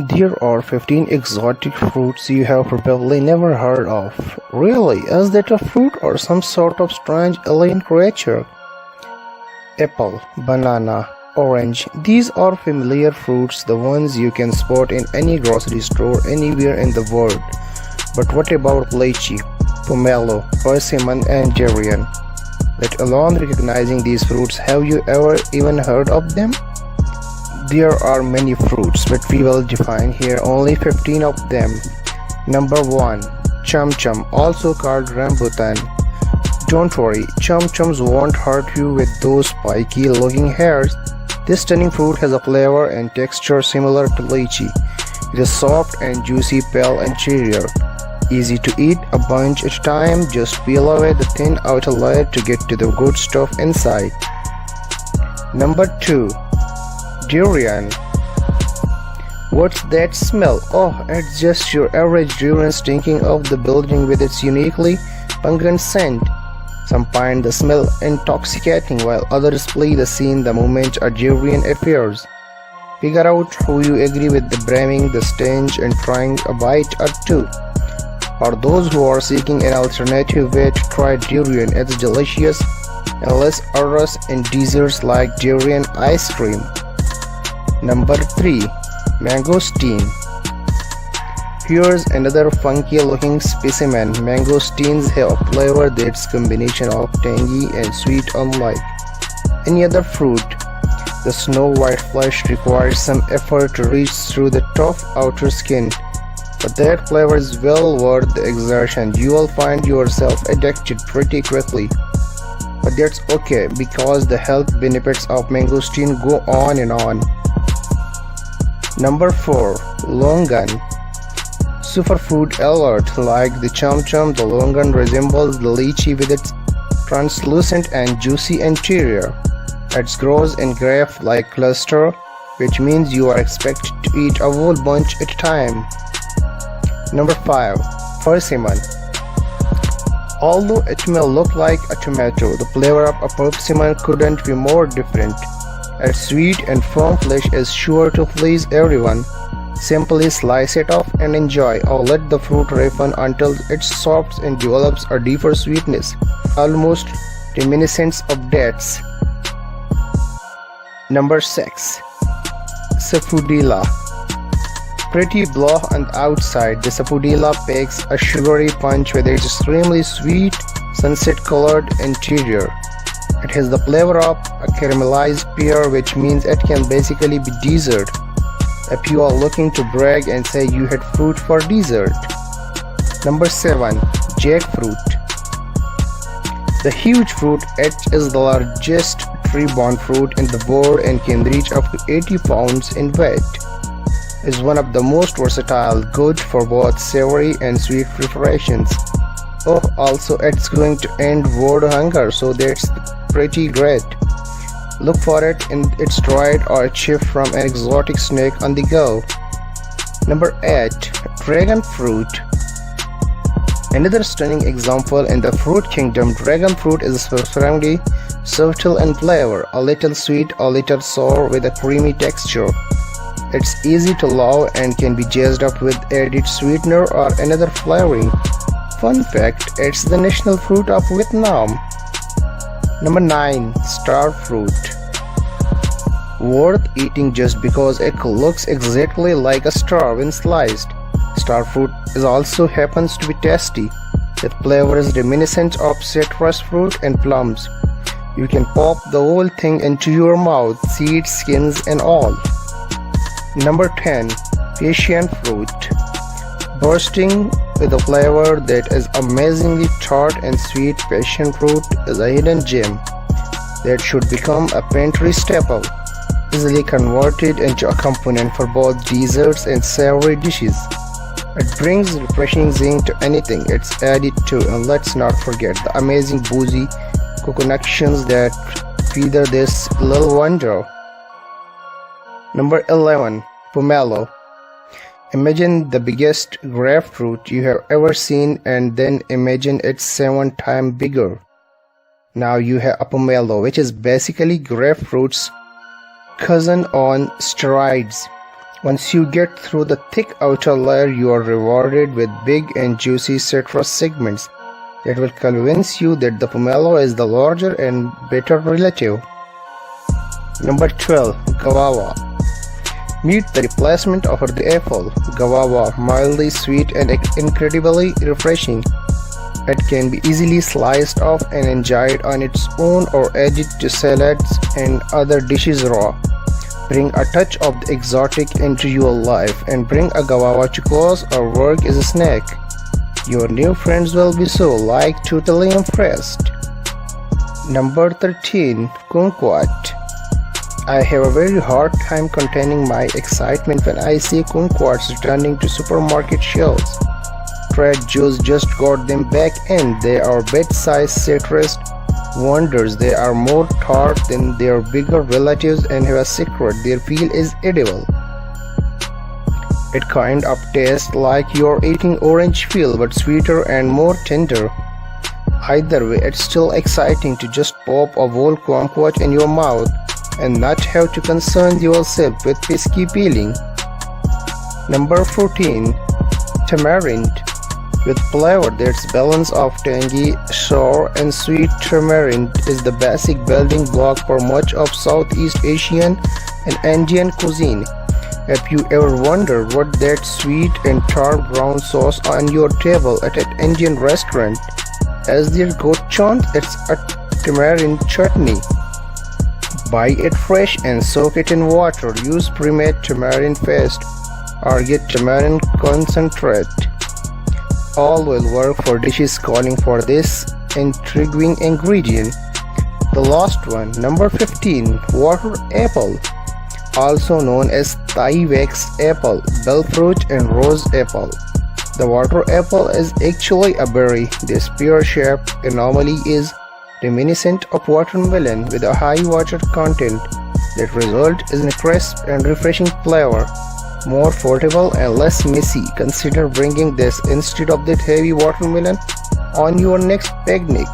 There are 15 exotic fruits you have probably never heard of. Really? Is that a fruit or some sort of strange alien creature? Apple, banana, orange. These are familiar fruits, the ones you can spot in any grocery store anywhere in the world. But what about lychee, pomelo, persimmon and durian? Let alone recognizing these fruits, have you ever even heard of them? There are many fruits, but we will define here only 15 of them. Number 1. Chom, also called rambutan. Don't worry, chums won't hurt you with those spiky looking hairs. This stunning fruit has a flavor and texture similar to lychee. It is soft and juicy, pale and cheerier. Easy to eat, a bunch at a time. Just peel away the thin outer layer to get to the good stuff inside. Number 2. Durian. What's that smell? Oh, it's just your average durian stinking off the building with its uniquely pungent scent. Some find the smell intoxicating while others flee the scene the moment a durian appears. Figure out who you agree with the braving the stench and trying a bite or two. For those who are seeking an alternative way to try durian, it's delicious and less odorous in desserts like durian ice cream. Number 3. Mangosteen. Here's another funky looking specimen. Mangosteens have a flavor that's a combination of tangy and sweet unlike any other fruit. The snow white flesh requires some effort to reach through the tough outer skin, but that flavor is well worth the exertion. You will find yourself addicted pretty quickly. But that's okay, because the health benefits of mangosteen go on and on. Number 4. Longan. Superfood alert. Like the chom, the longan resembles the lychee with its translucent and juicy interior. It grows in grape-like cluster, which means you are expected to eat a whole bunch at a time. Number 5. Persimmon. Although it may look like a tomato, the flavor of a persimmon couldn't be more different. Its sweet and firm flesh is sure to please everyone. Simply slice it off and enjoy, or let the fruit ripen until it softens and develops a deeper sweetness, almost reminiscent of dates. Number 6. Sapodilla. Pretty blah on the outside, the sapodilla packs a sugary punch with its extremely sweet, sunset-colored interior. It has the flavor of a caramelized pear, which means it can basically be dessert if you are looking to brag and say you had fruit for dessert. Number 7. Jackfruit. The huge fruit, it is the largest tree-borne fruit in the world and can reach up to 80 pounds in weight. It is one of the most versatile, good for both savory and sweet preparations. Oh, also it's going to end world hunger, so that's pretty great. Look for it in its dried or chip from an exotic snake on the go. Number 8. Dragon fruit. Another stunning example in the fruit kingdom. Dragon fruit is surprisingly subtle in flavor, a little sweet, a little sour with a creamy texture. It's easy to love and can be jazzed up with added sweetener or another flavoring. Fun fact, it's the national fruit of Vietnam. Number 9. Starfruit. Worth eating just because it looks exactly like a star when sliced. Starfruit also happens to be tasty. Its flavor is reminiscent of citrus fruit and plums. You can pop the whole thing into your mouth, seeds, skins and all. Number 10. Passion fruit. Bursting with a flavor that is amazingly tart and sweet, passion fruit is a hidden gem that should become a pantry staple, easily converted into a component for both desserts and savory dishes. It brings refreshing zing to anything it's added to, and let's not forget the amazing boozy concoctions that feather this little wonder. Number 11. Pomelo. Imagine the biggest grapefruit you have ever seen and then imagine it's 7 times bigger. Now you have a pomelo, which is basically grapefruit's cousin on steroids. Once you get through the thick outer layer, you are rewarded with big and juicy citrus segments that will convince you that the pomelo is the larger and better relative. Number 12. Guava. Meet the replacement of the apple. Guava, mildly sweet and incredibly refreshing. It can be easily sliced off and enjoyed on its own or added to salads and other dishes raw. Bring a touch of the exotic into your life and bring a guava to class or work as a snack. Your new friends will be so totally impressed. Number 13. Kumquat. I have a very hard time containing my excitement when I see kumquats returning to supermarket shelves. Trader Joe's just got them back and they are bite-sized citrus wonders. They are more tart than their bigger relatives and have a secret: their peel is edible. It kind of tastes like you're eating orange peel but sweeter and more tender. Either way, it's still exciting to just pop a whole kumquat in your mouth and not have to concern yourself with pesky peeling. Number 14. Tamarind. With flavor that's balance of tangy, sour and sweet, tamarind is the basic building block for much of Southeast Asian and Indian cuisine. If you ever wonder what that sweet and tart brown sauce on your table at an Indian restaurant, as their goat chant, it's a tamarind chutney. Buy it fresh and soak it in water. Use pre-made tamarind paste or get tamarind concentrate. All will work for dishes calling for this intriguing ingredient. The last one, number 15, water apple. Also known as Thai wax apple, bell fruit and rose apple. The water apple is actually a berry. This pear-shaped anomaly is reminiscent of watermelon with a high water content that results in a crisp and refreshing flavor. More portable and less messy. Consider bringing this instead of that heavy watermelon on your next picnic.